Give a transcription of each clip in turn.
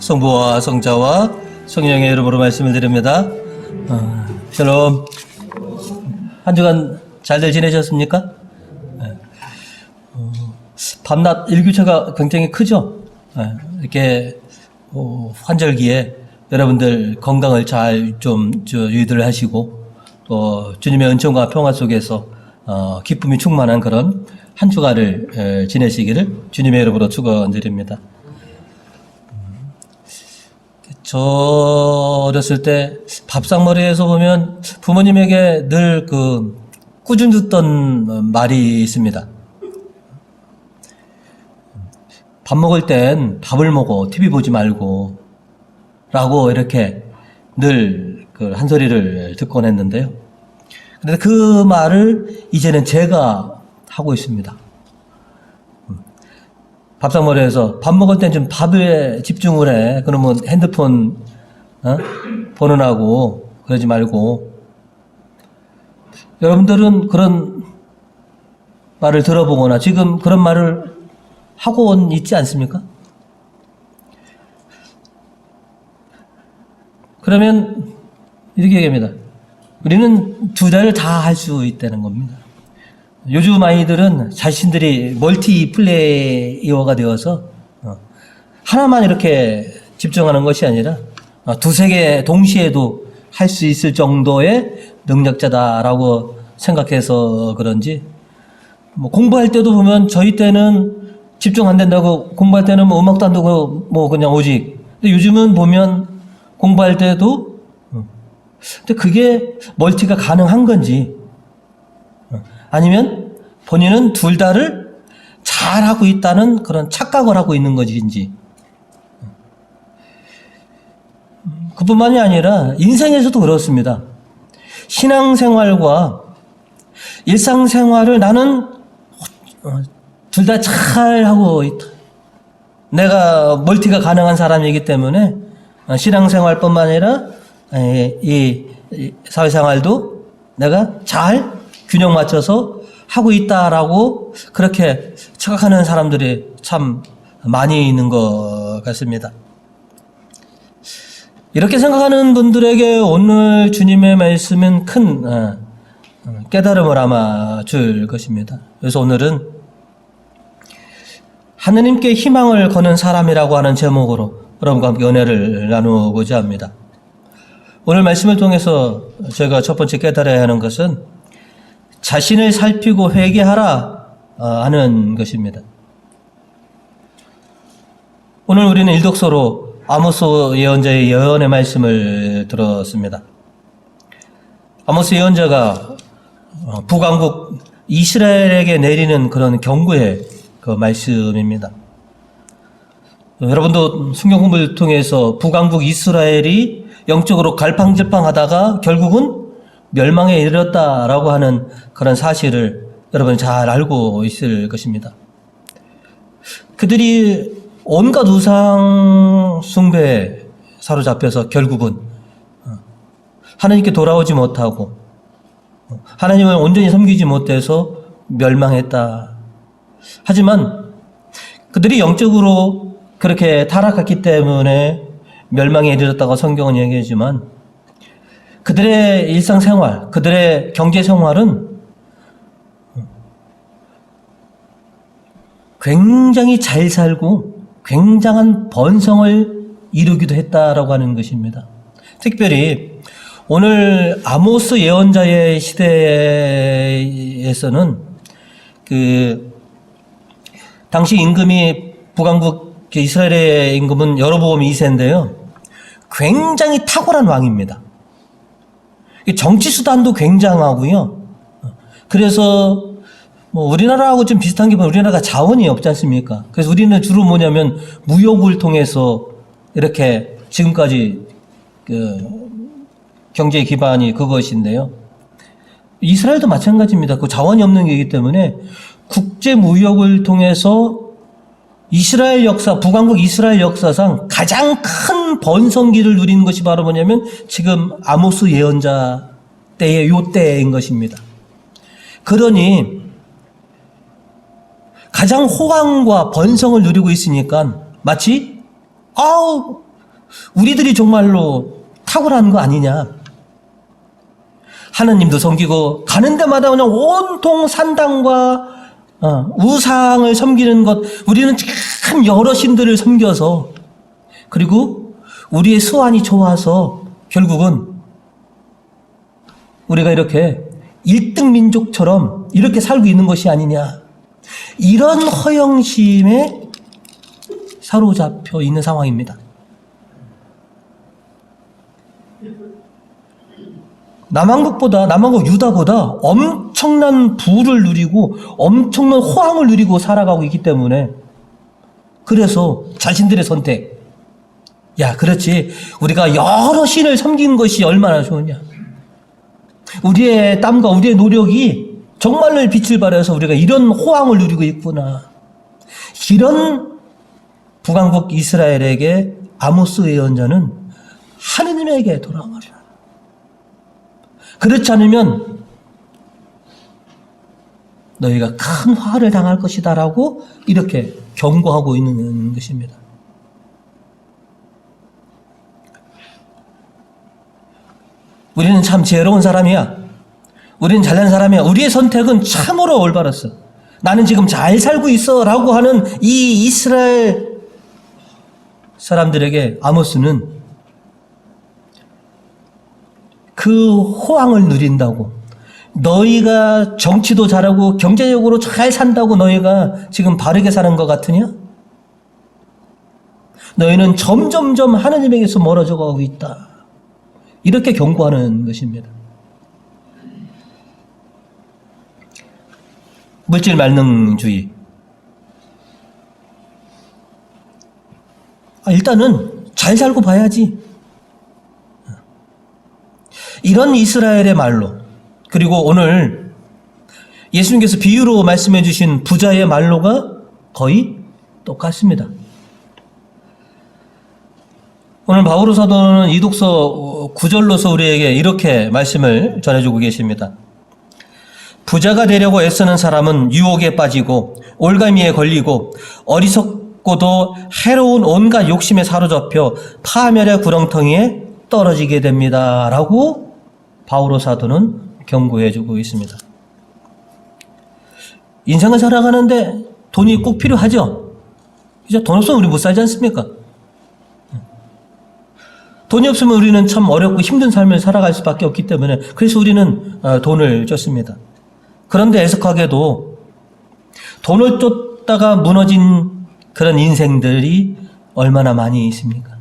성부와 성자와 성령의 이름으로 말씀을 드립니다. 샬롬. 한 주간 잘들 지내셨습니까? 밤낮 일교차가 굉장히 크죠? 이렇게 환절기에 여러분들 건강을 잘 좀 유의들 하시고 또 주님의 은총과 평화 속에서 기쁨이 충만한 그런 한 주간을 지내시기를 주님의 이름으로 축원드립니다. 저 어렸을 때 밥상머리에서 보면 부모님에게 늘 꾸준 듣던 말이 있습니다. 밥 먹을 땐 밥을 먹어, TV 보지 말고 라고 이렇게 늘 한 소리를 듣곤 했는데요. 그런데 그 말을 이제는 제가 하고 있습니다. 밥상머리에서 밥 먹을 땐 좀 밥에 집중을 해. 그러면 핸드폰 보느라고 그러지 말고. 여러분들은 그런 말을 들어보거나 지금 그런 말을 하고 있지 않습니까? 그러면 이렇게 얘기합니다. 우리는 두 자를 다 할 수 있다는 겁니다. 요즘 아이들은 자신들이 멀티플레이어가 되어서 하나만 이렇게 집중하는 것이 아니라 두세 개 동시에도 할 수 있을 정도의 능력자다라고 생각해서 그런지 공부할 때도 보면 저희 때는 집중 안 된다고 공부할 때는 음악도 안 듣고 그냥 오직. 근데 요즘은 보면 공부할 때도 근데 그게 멀티가 가능한 건지 아니면 본인은 둘 다를 잘하고 있다는 그런 착각을 하고 있는 것인지. 그뿐만이 아니라 인생에서도 그렇습니다. 신앙생활과 일상생활을 나는 둘 다 잘하고 있다. 내가 멀티가 가능한 사람이기 때문에 신앙생활뿐만 아니라 이 사회생활도 내가 잘 균형 맞춰서 하고 있다라고 그렇게 착각하는 사람들이 참 많이 있는 것 같습니다. 이렇게 생각하는 분들에게 오늘 주님의 말씀은 큰 깨달음을 아마 줄 것입니다. 그래서 오늘은 하느님께 희망을 거는 사람이라고 하는 제목으로 여러분과 함께 은혜를 나누고자 합니다. 오늘 말씀을 통해서 제가 첫 번째 깨달아야 하는 것은 자신을 살피고 회개하라 하는 것입니다. 오늘 우리는 일독서로 아모스 예언자의 예언의 말씀을 들었습니다. 아모스 예언자가 북왕국 이스라엘에게 내리는 그런 경고의 그 말씀입니다. 여러분도 성경 공부를 통해서 북왕국 이스라엘이 영적으로 갈팡질팡하다가 결국은 멸망에 이르렀다라고 하는 그런 사실을 여러분 잘 알고 있을 것입니다. 그들이 온갖 우상 숭배에 사로잡혀서 결국은 하나님께 돌아오지 못하고 하나님을 온전히 섬기지 못해서 멸망했다. 하지만 그들이 영적으로 그렇게 타락했기 때문에 멸망에 이르렀다고 성경은 얘기하지만 그들의 일상생활, 그들의 경제생활은 굉장히 잘 살고 굉장한 번성을 이루기도 했다라고 하는 것입니다. 특별히 오늘 아모스 예언자의 시대에서는 당시 임금이 북왕국 이스라엘의 임금은 여로보암 2세인데요. 굉장히 탁월한 왕입니다. 정치 수단도 굉장하고요. 그래서 우리나라하고 좀 비슷한 게 우리나라가 자원이 없지 않습니까? 그래서 우리는 주로 뭐냐면 무역을 통해서 이렇게 지금까지 경제 기반이 그것인데요. 이스라엘도 마찬가지입니다. 그 자원이 없는 게이기 때문에 국제 무역을 통해서 이스라엘 역사, 북왕국 이스라엘 역사상 가장 큰 번성기를 누리는 것이 바로 뭐냐면 지금 아모스 예언자 때의 요 때인 것입니다. 그러니 가장 호황과 번성을 누리고 있으니까 마치 우리들이 정말로 탁월한 거 아니냐? 하느님도 섬기고 가는 데마다 그냥 온통 산당과 우상을 섬기는 것, 우리는 참 여러 신들을 섬겨서, 그리고 우리의 수완이 좋아서 결국은 우리가 이렇게 1등 민족처럼 이렇게 살고 있는 것이 아니냐. 이런 허영심에 사로잡혀 있는 상황입니다. 남왕국 유다보다 엄청난 부를 누리고 엄청난 호황을 누리고 살아가고 있기 때문에, 그래서 자신들의 선택, 야 그렇지, 우리가 여러 신을 섬기는 것이 얼마나 좋으냐, 우리의 땀과 우리의 노력이 정말로 빛을 발해서 우리가 이런 호황을 누리고 있구나. 이런 북왕국 이스라엘에게 아모스 예언자는 하느님에게 돌아가리라. 그렇지 않으면 너희가 큰 화를 당할 것이다 라고 이렇게 경고하고 있는 것입니다. 우리는 참 지혜로운 사람이야. 우리는 잘난 사람이야. 우리의 선택은 참으로 올바랐어. 나는 지금 잘 살고 있어 라고 하는 이 이스라엘 사람들에게 아모스는 그 호황을 누린다고, 너희가 정치도 잘하고 경제적으로 잘 산다고 너희가 지금 바르게 사는 것 같으냐? 너희는 점점점 하나님에게서 멀어져 가고 있다. 이렇게 경고하는 것입니다. 물질 만능주의. 일단은 잘 살고 봐야지. 이런 이스라엘의 말로, 그리고 오늘 예수님께서 비유로 말씀해 주신 부자의 말로가 거의 똑같습니다. 오늘 바오로 사도는 이 독서 9절로서 우리에게 이렇게 말씀을 전해주고 계십니다. 부자가 되려고 애쓰는 사람은 유혹에 빠지고 올가미에 걸리고 어리석고도 해로운 온갖 욕심에 사로잡혀 파멸의 구렁텅이에 떨어지게 됩니다. 라고 바오로 사도는 경고해주고 있습니다. 인생을 살아가는데 돈이 꼭 필요하죠. 이제 돈 없으면 우리 못 살지 않습니까? 돈이 없으면 우리는 참 어렵고 힘든 삶을 살아갈 수밖에 없기 때문에, 그래서 우리는 돈을 쫓습니다. 그런데 애석하게도 돈을 쫓다가 무너진 그런 인생들이 얼마나 많이 있습니까?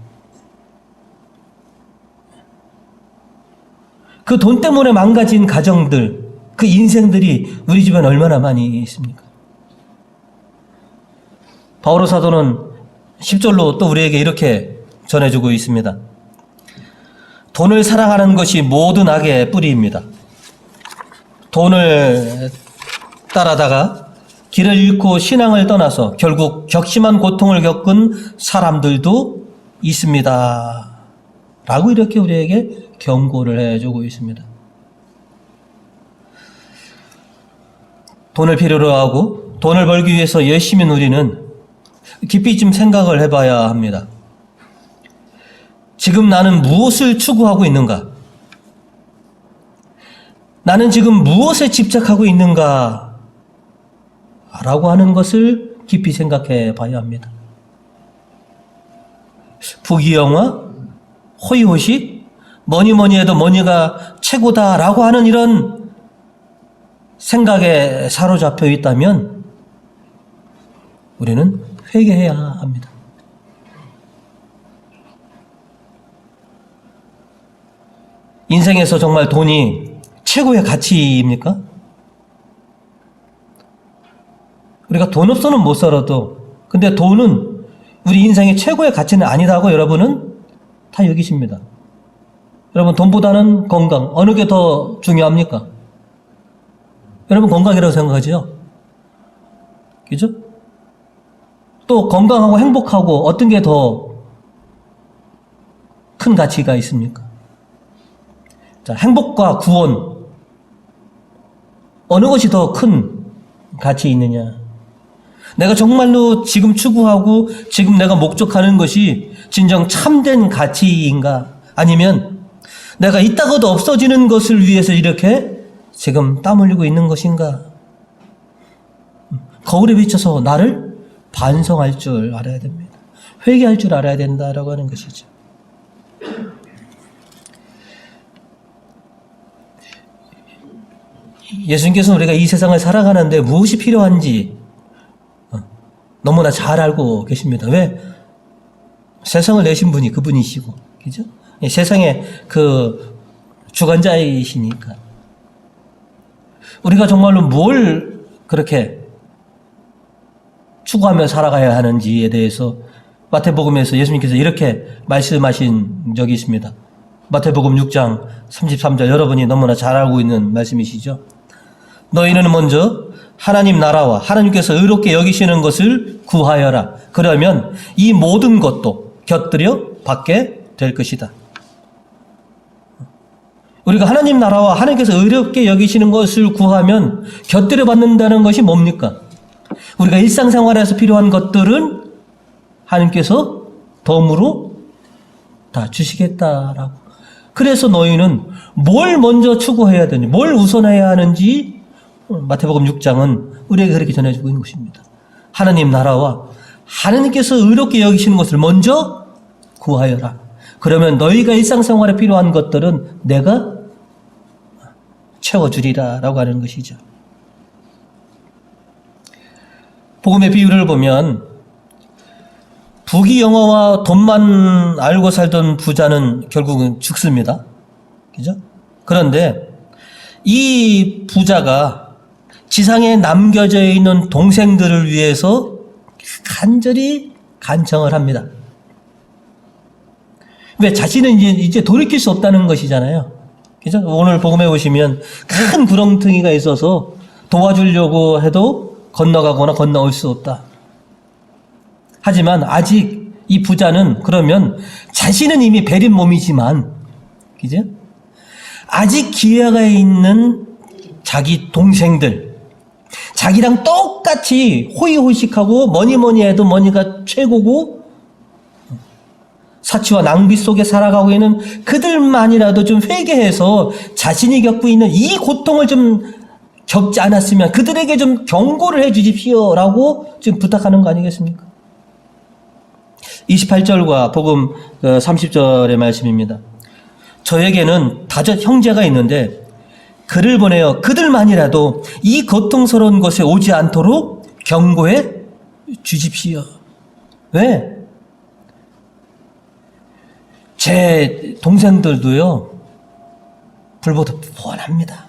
그 돈 때문에 망가진 가정들, 그 인생들이 우리 주변에 얼마나 많이 있습니까? 바오로 사도는 10절로 또 우리에게 이렇게 전해주고 있습니다. 돈을 사랑하는 것이 모든 악의 뿌리입니다. 돈을 따라다가 길을 잃고 신앙을 떠나서 결국 격심한 고통을 겪은 사람들도 있습니다. 라고 이렇게 우리에게 경고를 해주고 있습니다. 돈을 필요로 하고 돈을 벌기 위해서 열심히 누리는, 깊이 좀 생각을 해봐야 합니다. 지금 나는 무엇을 추구하고 있는가? 나는 지금 무엇에 집착하고 있는가? 라고 하는 것을 깊이 생각해 봐야 합니다. 부귀영화, 호의호식, 뭐니 해도 뭐니가 최고다라고 하는 이런 생각에 사로잡혀 있다면 우리는 회개해야 합니다. 인생에서 정말 돈이 최고의 가치입니까? 우리가 돈 없어는 못 살아도, 근데 돈은 우리 인생의 최고의 가치는 아니다고 여러분은 다 여기십니다. 여러분, 돈보다는 건강, 어느 게 더 중요합니까? 여러분, 건강이라고 생각하죠? 그죠? 또 건강하고 행복하고 어떤 게 더 큰 가치가 있습니까? 자, 행복과 구원, 어느 것이 더 큰 가치 있느냐? 내가 정말로 지금 추구하고 지금 내가 목적하는 것이 진정 참된 가치인가? 아니면 내가 있다가도 없어지는 것을 위해서 이렇게 지금 땀 흘리고 있는 것인가? 거울에 비춰서 나를 반성할 줄 알아야 됩니다. 회개할 줄 알아야 된다라고 하는 것이죠. 예수님께서는 우리가 이 세상을 살아가는데 무엇이 필요한지 너무나 잘 알고 계십니다. 왜? 세상을 내신 분이 그분이시고, 그죠? 세상의 그 주관자이시니까. 우리가 정말로 뭘 그렇게 추구하며 살아가야 하는지에 대해서 마태복음에서 예수님께서 이렇게 말씀하신 적이 있습니다. 마태복음 6장 33절, 여러분이 너무나 잘 알고 있는 말씀이시죠. 너희는 먼저 하나님 나라와 하나님께서 의롭게 여기시는 것을 구하여라. 그러면 이 모든 것도 곁들여 받게 될 것이다. 우리가 하나님 나라와 하나님께서 의롭게 여기시는 것을 구하면 곁들여 받는다는 것이 뭡니까? 우리가 일상생활에서 필요한 것들은 하나님께서 덤으로 다 주시겠다라고. 그래서 너희는 뭘 먼저 추구해야 되는지, 뭘 우선해야 하는지 마태복음 6장은 우리에게 그렇게 전해주고 있는 것입니다. 하나님 나라와 하나님께서 의롭게 여기시는 것을 먼저 구하여라. 그러면 너희가 일상생활에 필요한 것들은 내가 채워주리라 라고 하는 것이죠. 복음의 비유를 보면 부귀영화와 돈만 알고 살던 부자는 결국은 죽습니다. 그죠? 그런데 이 부자가 지상에 남겨져 있는 동생들을 위해서 간절히 간청을 합니다. 왜? 자신은 이제 돌이킬 수 없다는 것이잖아요. 그죠? 오늘 복음에 보시면 큰 구렁텅이가 있어서 도와주려고 해도 건너가거나 건너올 수 없다. 하지만 아직 이 부자는 그러면 자신은 이미 베린 몸이지만, 그죠? 아직 기회가 있는 자기 동생들, 자기랑 똑같이 호의호식하고 뭐니 해도 뭐니가 최고고 사치와 낭비 속에 살아가고 있는 그들만이라도 좀 회개해서 자신이 겪고 있는 이 고통을 좀 겪지 않았으면 그들에게 좀 경고를 해 주십시오라고 지금 부탁하는 거 아니겠습니까? 28절과 복음 30절의 말씀입니다. 저에게는 다섯 형제가 있는데 그를 보내어 그들만이라도 이 고통스러운 곳에 오지 않도록 경고해 주십시오. 왜? 제 동생들도요, 불보듯 뻔합니다.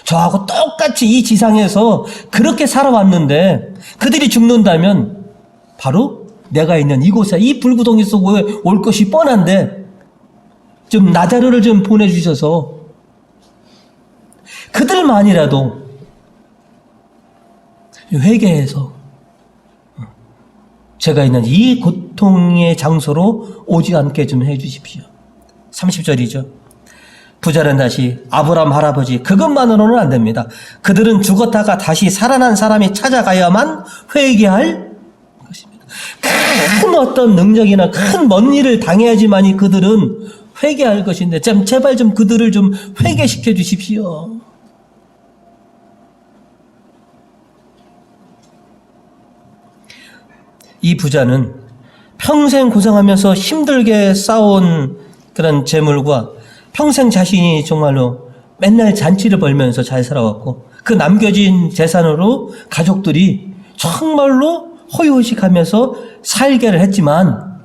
저하고 똑같이 이 지상에서 그렇게 살아왔는데 그들이 죽는다면 바로 내가 있는 이곳에 이 불구덩이 속에 올 것이 뻔한데 좀 나자르를 좀 보내주셔서 그들만이라도 회개해서 제가 있는 이 고통의 장소로 오지 않게 좀 해주십시오. 30절이죠. 부자는 다시 아브라함 할아버지 그것만으로는 안 됩니다. 그들은 죽었다가 다시 살아난 사람이 찾아가야만 회개할 것입니다. 큰 어떤 능력이나 큰 먼 일을 당해야지만이 그들은 회개할 것인데 제발 좀 그들을 좀 회개시켜 주십시오. 이 부자는 평생 고생하면서 힘들게 쌓아온 그런 재물과 평생 자신이 정말로 맨날 잔치를 벌면서 잘 살아왔고 그 남겨진 재산으로 가족들이 정말로 호의호식하면서 살게를 했지만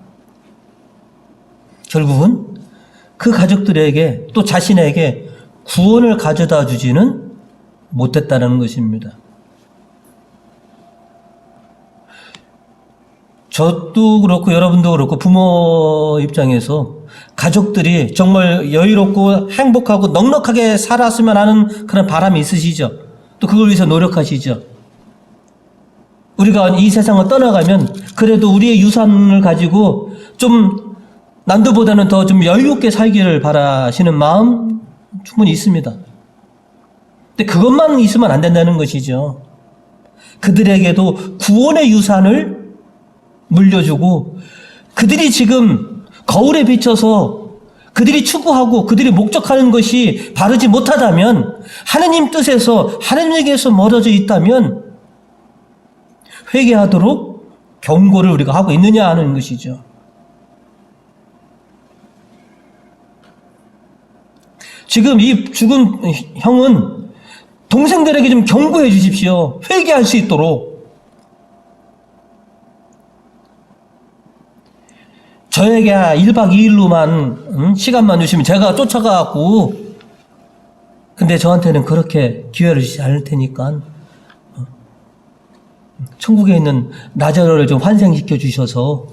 결국은 그 가족들에게 또 자신에게 구원을 가져다 주지는 못했다는 것입니다. 저도 그렇고 여러분도 그렇고 부모 입장에서 가족들이 정말 여유롭고 행복하고 넉넉하게 살았으면 하는 그런 바람이 있으시죠. 또 그걸 위해서 노력하시죠. 우리가 이 세상을 떠나가면 그래도 우리의 유산을 가지고 좀 남들보다는 더 좀 여유롭게 살기를 바라시는 마음 충분히 있습니다. 근데 그것만 있으면 안 된다는 것이죠. 그들에게도 구원의 유산을 물려주고, 그들이 지금 거울에 비춰서 그들이 추구하고 그들이 목적하는 것이 바르지 못하다면, 하느님 뜻에서 하느님에게서 멀어져 있다면 회개하도록 경고를 우리가 하고 있느냐 하는 것이죠. 지금 이 죽은 형은 동생들에게 좀 경고해 주십시오. 회개할 수 있도록. 저에게 1박 2일로만 시간만 주시면 제가 쫓아가고, 근데 저한테는 그렇게 기회를 주지 않을 테니까 천국에 있는 나자로를 좀 환생시켜 주셔서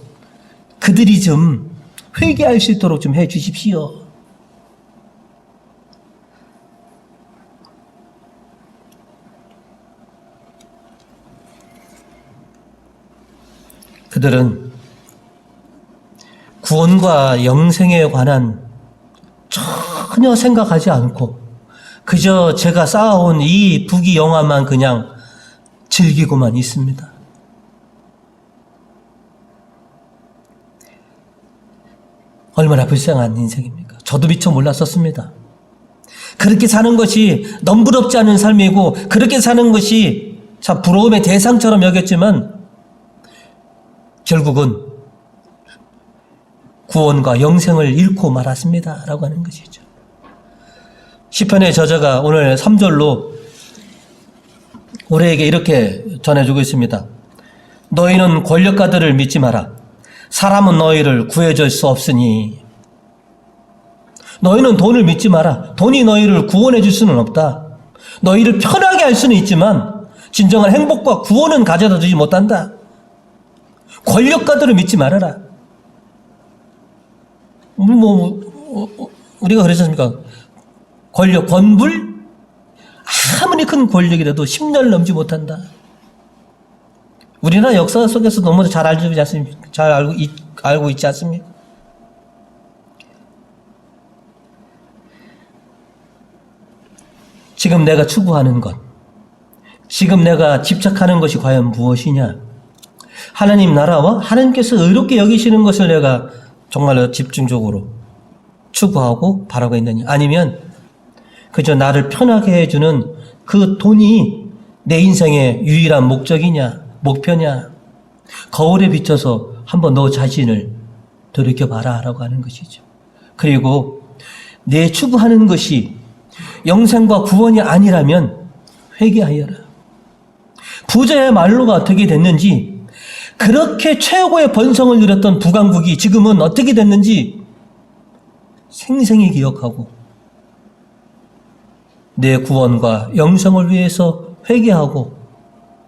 그들이 좀 회개할 수 있도록 좀 해 주십시오. 그들은 구원과 영생에 관한 전혀 생각하지 않고 그저 제가 쌓아온 이 부귀영화만 그냥 즐기고만 있습니다. 얼마나 불쌍한 인생입니까? 저도 미처 몰랐었습니다. 그렇게 사는 것이 넘부럽지 않은 삶이고, 그렇게 사는 것이 참 부러움의 대상처럼 여겼지만 결국은 구원과 영생을 잃고 말았습니다 라고 하는 것이죠. 시편의 저자가 오늘 3절로 우리에게 이렇게 전해주고 있습니다. 너희는 권력가들을 믿지 마라. 사람은 너희를 구해줄 수 없으니. 너희는 돈을 믿지 마라. 돈이 너희를 구원해 줄 수는 없다. 너희를 편하게 할 수는 있지만 진정한 행복과 구원은 가져다 주지 못한다. 권력가들을 믿지 말아라. 우리가 그러지 않습니까? 권력, 권불? 아무리 큰 권력이라도 10년 넘지 못한다. 우리나라 역사 속에서 너무 잘 알지 않습니까? 잘 알고 있지 않습니까? 지금 내가 추구하는 것, 지금 내가 집착하는 것이 과연 무엇이냐? 하나님 나라와 하나님께서 의롭게 여기시는 것을 내가 정말로 집중적으로 추구하고 바라고 있느냐? 아니면 그저 나를 편하게 해주는 그 돈이 내 인생의 유일한 목적이냐, 목표냐? 거울에 비춰서 한번 너 자신을 돌이켜봐라 라고 하는 것이죠. 그리고 내 추구하는 것이 영생과 구원이 아니라면 회개하여라. 부자의 말로가 어떻게 됐는지, 그렇게 최고의 번성을 누렸던 북왕국이 지금은 어떻게 됐는지 생생히 기억하고 내 구원과 영생을 위해서 회개하고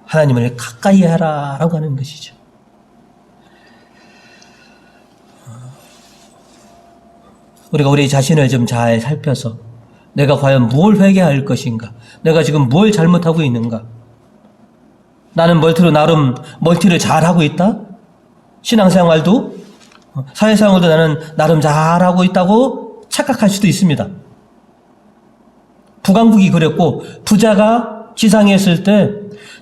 하나님을 가까이 하라 라고 하는 것이죠. 우리가 우리 자신을 좀 잘 살펴서 내가 과연 무엇을 회개할 것인가? 내가 지금 뭘 잘못하고 있는가? 나는 나름 멀티를 잘하고 있다? 신앙생활도, 사회생활도 나는 나름 잘하고 있다고 착각할 수도 있습니다. 북왕국이 그랬고, 부자가 지상에 있을 때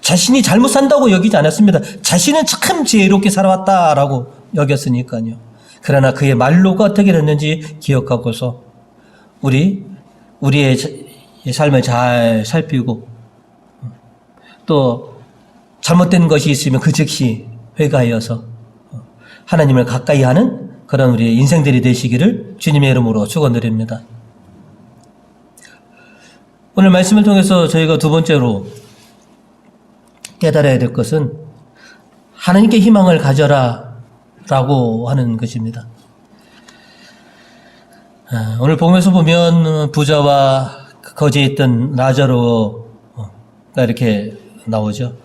자신이 잘못 산다고 여기지 않았습니다. 자신은 참 지혜롭게 살아왔다라고 여겼으니까요. 그러나 그의 말로가 어떻게 됐는지 기억하고서 우리의 삶을 잘 살피고, 또 잘못된 것이 있으면 그 즉시 회개하여서 하나님을 가까이 하는 그런 우리의 인생들이 되시기를 주님의 이름으로 축원드립니다. 오늘 말씀을 통해서 저희가 두 번째로 깨달아야 될 것은 하나님께 희망을 가져라 라고 하는 것입니다. 오늘 복음에서 보면 부자와 거지에 있던 라자로가 이렇게 나오죠.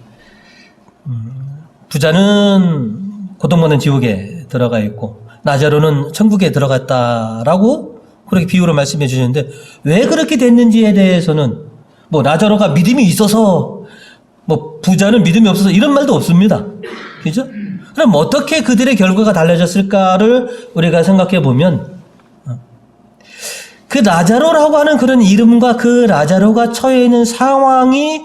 부자는 고통받는 지옥에 들어가 있고 라자로는 천국에 들어갔다라고 그렇게 비유로 말씀해 주셨는데, 왜 그렇게 됐는지에 대해서는 라자로가 믿음이 있어서 부자는 믿음이 없어서 이런 말도 없습니다. 그죠? 그럼 어떻게 그들의 결과가 달라졌을까를 우리가 생각해 보면, 그 라자로라고 하는 그런 이름과 그 라자로가 처해 있는 상황이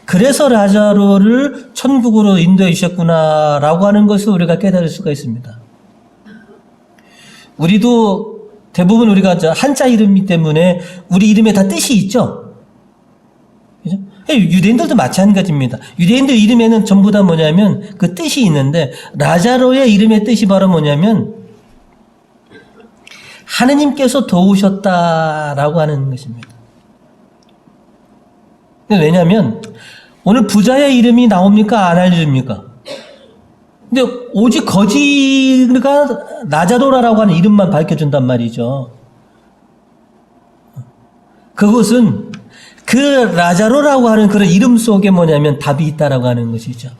그래서 라자로를 천국으로 인도해 주셨구나라고 하는 것을 우리가 깨달을 수가 있습니다. 우리도 대부분 우리가 한자 이름이기 때문에 우리 이름에 다 뜻이 있죠. 그죠? 유대인들도 마찬가지입니다. 유대인들 이름에는 전부 다 뭐냐면 그 뜻이 있는데 라자로의 이름의 뜻이 바로 뭐냐면 하느님께서 도우셨다라고 하는 것입니다. 왜냐하면 오늘 부자의 이름이 나옵니까? 안 알려줍니까? 근데 오직 거지가 라자로라고 하는 이름만 밝혀준단 말이죠. 그것은 그 라자로라고 하는 그런 이름 속에 뭐냐면 답이 있다라고 하는 것이죠.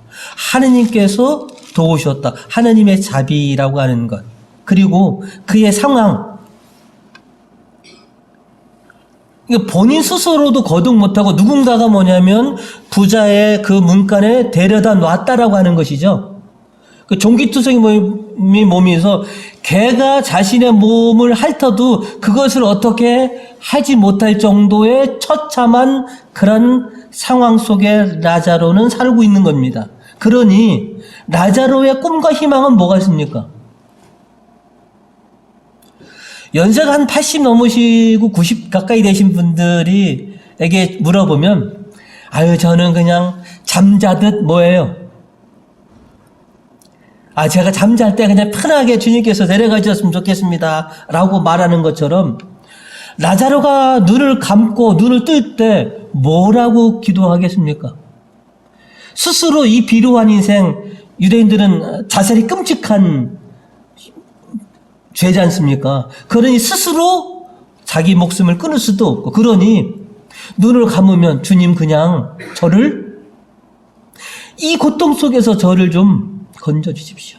하느님께서 도우셨다. 하느님의 자비라고 하는 것. 그리고 그의 상황. 본인 스스로도 거듭 못하고 누군가가 뭐냐면 부자의 그 문간에 데려다 놨다라고 하는 것이죠. 그 종기투성이 몸에서 개가 자신의 몸을 핥아도 그것을 어떻게 하지 못할 정도의 처참한 그런 상황 속에 라자로는 살고 있는 겁니다. 그러니 라자로의 꿈과 희망은 뭐가 있습니까? 연세가 한 80 넘으시고 90 가까이 되신 분들에게 물어보면 저는 그냥 잠자듯 뭐예요? 제가 잠잘 때 그냥 편하게 주님께서 데려가 주셨으면 좋겠습니다 라고 말하는 것처럼 라자로가 눈을 감고 눈을 뜰 때 뭐라고 기도하겠습니까? 스스로 이 비루한 인생, 유대인들은 자살이 끔찍한 죄지 않습니까? 그러니 스스로 자기 목숨을 끊을 수도 없고, 그러니 눈을 감으면 주님 그냥 저를 이 고통 속에서 저를 좀 건져주십시오.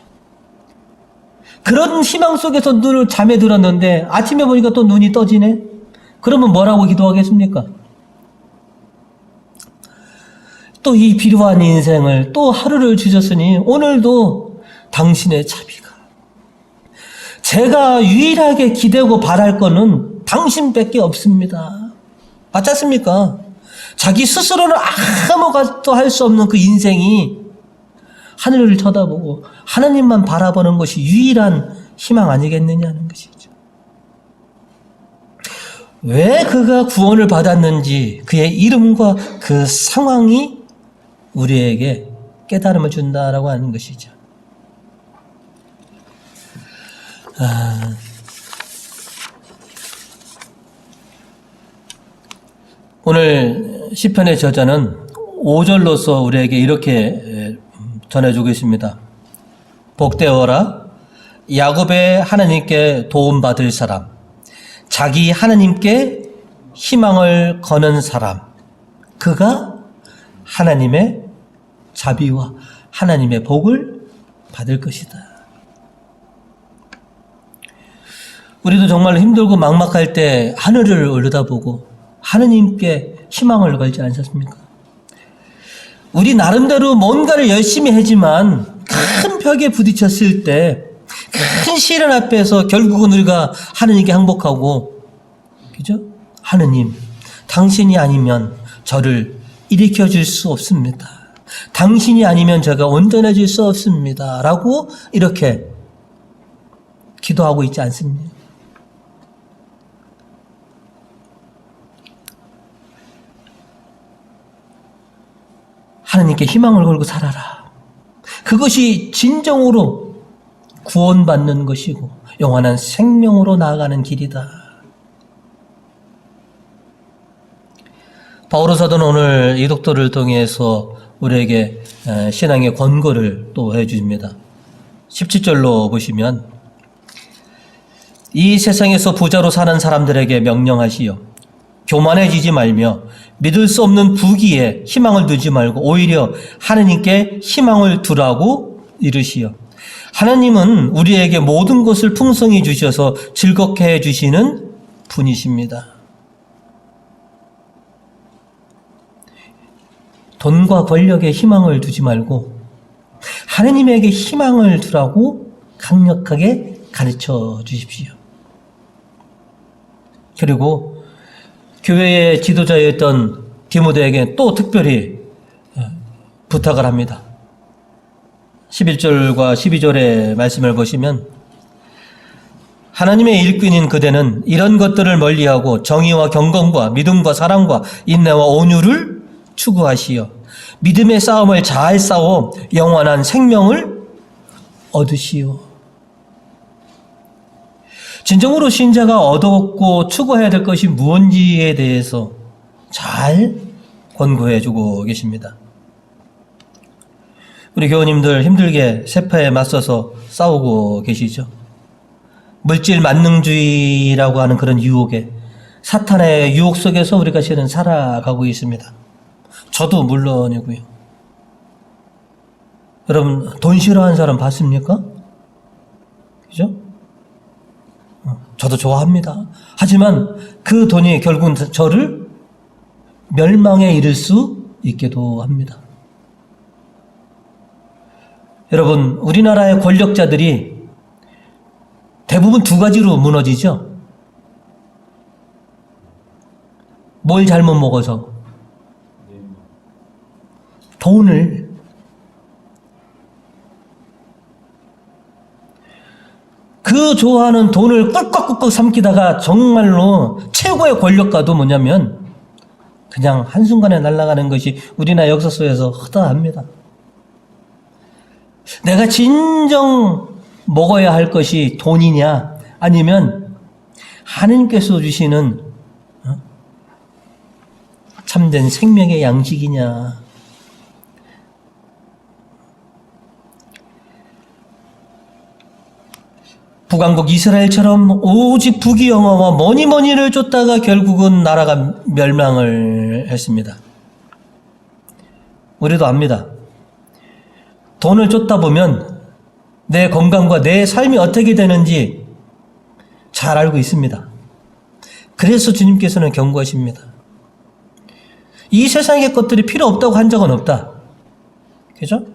그런 희망 속에서 눈을 잠에 들었는데 아침에 보니까 또 눈이 떠지네? 그러면 뭐라고 기도하겠습니까? 또 이 비루한 인생을 또 하루를 주셨으니 오늘도 당신의 자비가, 제가 유일하게 기대고 바랄 거는 당신밖에 없습니다. 맞지 않습니까? 자기 스스로는 아무것도 할 수 없는 그 인생이 하늘을 쳐다보고 하나님만 바라보는 것이 유일한 희망 아니겠느냐는 것이죠. 왜 그가 구원을 받았는지 그의 이름과 그 상황이 우리에게 깨달음을 준다라고 하는 것이죠. 오늘 시편의 저자는 5절로서 우리에게 이렇게 전해주고 있습니다. 복되어라 야곱의 하나님께 도움받을 사람, 자기 하나님께 희망을 거는 사람, 그가 하나님의 자비와 하나님의 복을 받을 것이다. 우리도 정말 힘들고 막막할 때 하늘을 올려다보고 하느님께 희망을 걸지 않으셨습니까? 우리 나름대로 뭔가를 열심히 하지만 큰 벽에 부딪혔을 때, 큰 시련 앞에서 결국은 우리가 하느님께 항복하고, 그죠? 하느님, 당신이 아니면 저를 일으켜 줄 수 없습니다. 당신이 아니면 제가 온전해질 수 없습니다. 라고 이렇게 기도하고 있지 않습니까? 하나님께 희망을 걸고 살아라. 그것이 진정으로 구원받는 것이고 영원한 생명으로 나아가는 길이다. 바오로 사도는 오늘 이 독도를 통해서 우리에게 신앙의 권고를 또 해줍니다. 17절로 보시면, 이 세상에서 부자로 사는 사람들에게 명령하시오. 교만해지지 말며 믿을 수 없는 부귀에 희망을 두지 말고 오히려 하느님께 희망을 두라고 이르시오. 하나님은 우리에게 모든 것을 풍성히 주셔서 즐겁게 해주시는 분이십니다. 돈과 권력에 희망을 두지 말고 하느님에게 희망을 두라고 강력하게 가르쳐 주십시오. 그리고 교회의 지도자였던 디모데에게 또 특별히 부탁을 합니다. 11절과 12절의 말씀을 보시면 하나님의 일꾼인 그대는 이런 것들을 멀리하고 정의와 경건과 믿음과 사랑과 인내와 온유를 추구하시어 믿음의 싸움을 잘 싸워 영원한 생명을 얻으시오. 진정으로 신자가 얻었고 추구해야 될 것이 무엇인지에 대해서 잘 권고해 주고 계십니다. 우리 교우님들 힘들게 세파에 맞서서 싸우고 계시죠? 물질 만능주의라고 하는 그런 유혹에, 사탄의 유혹 속에서 우리가 실은 살아가고 있습니다. 저도 물론이고요. 여러분, 돈 싫어하는 사람 봤습니까? 그죠? 저도 좋아합니다. 하지만 그 돈이 결국은 저를 멸망에 이를 수 있게도 합니다. 여러분, 우리나라의 권력자들이 대부분 두 가지로 무너지죠. 뭘 잘못 먹어서? 돈을. 그 좋아하는 돈을 꿀꺽꿀꺽 삼키다가 정말로 최고의 권력가도 뭐냐면 그냥 한순간에 날아가는 것이 우리나라 역사 속에서 허다합니다. 내가 진정 먹어야 할 것이 돈이냐 아니면 하나님께서 주시는 참된 생명의 양식이냐. 북왕국 이스라엘처럼 오직 부귀영화와 뭐니뭐니를 쫓다가 결국은 나라가 멸망을 했습니다. 우리도 압니다. 돈을 쫓다 보면 내 건강과 내 삶이 어떻게 되는지 잘 알고 있습니다. 그래서 주님께서는 경고하십니다. 이 세상의 것들이 필요 없다고 한 적은 없다. 그죠?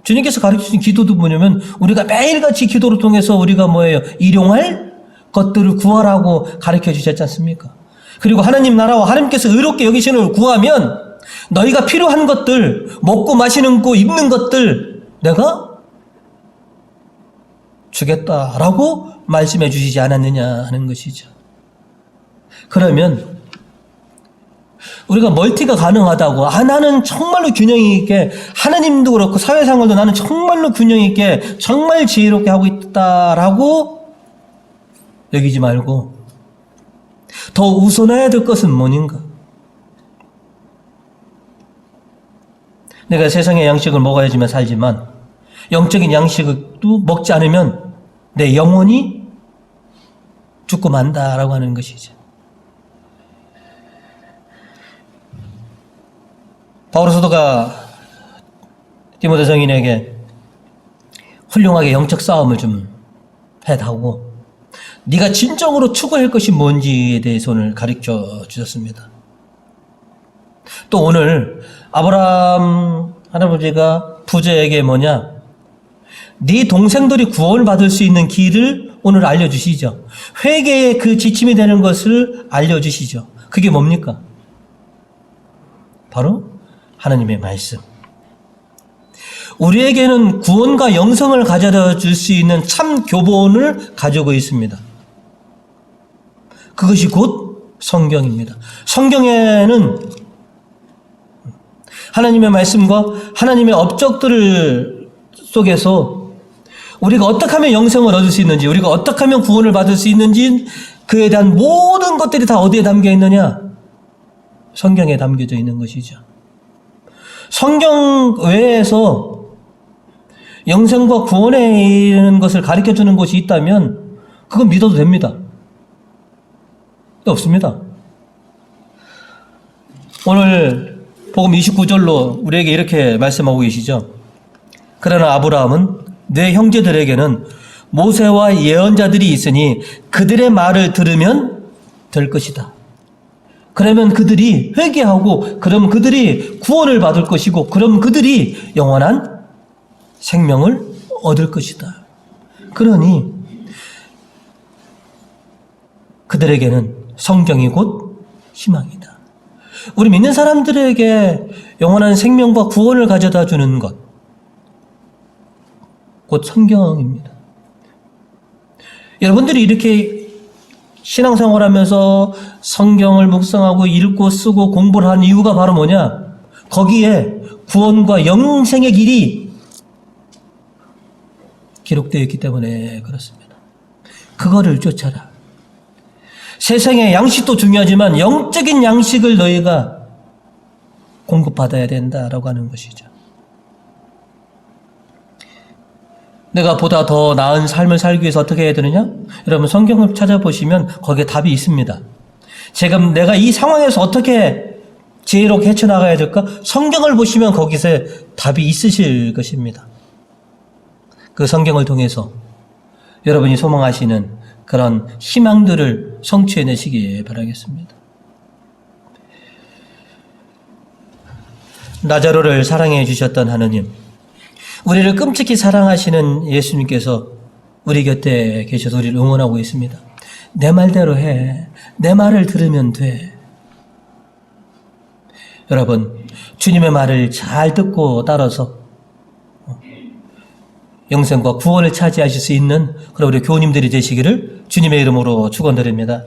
주님께서 가르치신 기도도 뭐냐면 우리가 매일같이 기도를 통해서 우리가 뭐예요? 일용할 것들을 구하라고 가르쳐 주셨지 않습니까? 그리고 하나님 나라와 하나님께서 의롭게 여기시는 걸 구하면 너희가 필요한 것들, 먹고 마시는 거, 입는 것들 내가 주겠다라고 말씀해 주시지 않았느냐 하는 것이죠. 그러면 우리가 멀티가 가능하다고, 나는 정말로 균형 있게, 하나님도 그렇고 사회생활도 나는 정말로 균형 있게 정말 지혜롭게 하고 있다라고 여기지 말고 더 우선해야 될 것은 뭐인가? 내가 세상의 양식을 먹어야지만 살지만 영적인 양식도 먹지 않으면 내 영혼이 죽고 만다라고 하는 것이죠. 바울 사도가 디모데 성인에게 훌륭하게 영적 싸움을 좀 해다오고 네가 진정으로 추구할 것이 뭔지에 대해서 오늘 가르쳐 주셨습니다. 또 오늘 아브라함 할아버지가 부자에게 네 동생들이 구원을 받을 수 있는 길을 오늘 알려주시죠. 회개의 그 지침이 되는 것을 알려주시죠. 그게 뭡니까? 바로 하나님의 말씀. 우리에게는 구원과 영생을 가져다 줄 수 있는 참 교본을 가지고 있습니다. 그것이 곧 성경입니다. 성경에는 하나님의 말씀과 하나님의 업적들을 속에서 우리가 어떻게 하면 영생을 얻을 수 있는지, 우리가 어떻게 하면 구원을 받을 수 있는지, 그에 대한 모든 것들이 다 어디에 담겨 있느냐? 성경에 담겨져 있는 것이죠. 성경 외에서 영생과 구원에 이르는 것을 가르쳐주는 것이 있다면 그건 믿어도 됩니다. 없습니다. 오늘 복음 29절로 우리에게 이렇게 말씀하고 계시죠. 그러나 아브라함은 내 형제들에게는 모세와 예언자들이 있으니 그들의 말을 들으면 될 것이다. 그러면 그들이 회개하고 그럼 그들이 구원을 받을 것이고 그럼 그들이 영원한 생명을 얻을 것이다. 그러니 그들에게는 성경이 곧 희망이다. 우리 믿는 사람들에게 영원한 생명과 구원을 가져다 주는 것, 곧 성경입니다. 여러분들이 이렇게 신앙생활하면서 성경을 묵상하고 읽고 쓰고 공부를 하는 이유가 바로 뭐냐? 거기에 구원과 영생의 길이 기록되어 있기 때문에 그렇습니다. 그거를 쫓아라. 세상의 양식도 중요하지만 영적인 양식을 너희가 공급받아야 된다라고 하는 것이죠. 내가 보다 더 나은 삶을 살기 위해서 어떻게 해야 되느냐? 여러분 성경을 찾아보시면 거기에 답이 있습니다. 지금 내가 이 상황에서 어떻게 지혜롭게 헤쳐나가야 될까? 성경을 보시면 거기서 답이 있으실 것입니다. 그 성경을 통해서 여러분이 소망하시는 그런 희망들을 성취해내시기 바라겠습니다. 나자로를 사랑해 주셨던 하느님, 우리를 끔찍히 사랑하시는 예수님께서 우리 곁에 계셔서 우리를 응원하고 있습니다. 내 말대로 해. 내 말을 들으면 돼. 여러분, 주님의 말을 잘 듣고 따라서 영생과 구원을 차지하실 수 있는 그런 우리 교우님들이 되시기를 주님의 이름으로 축원드립니다.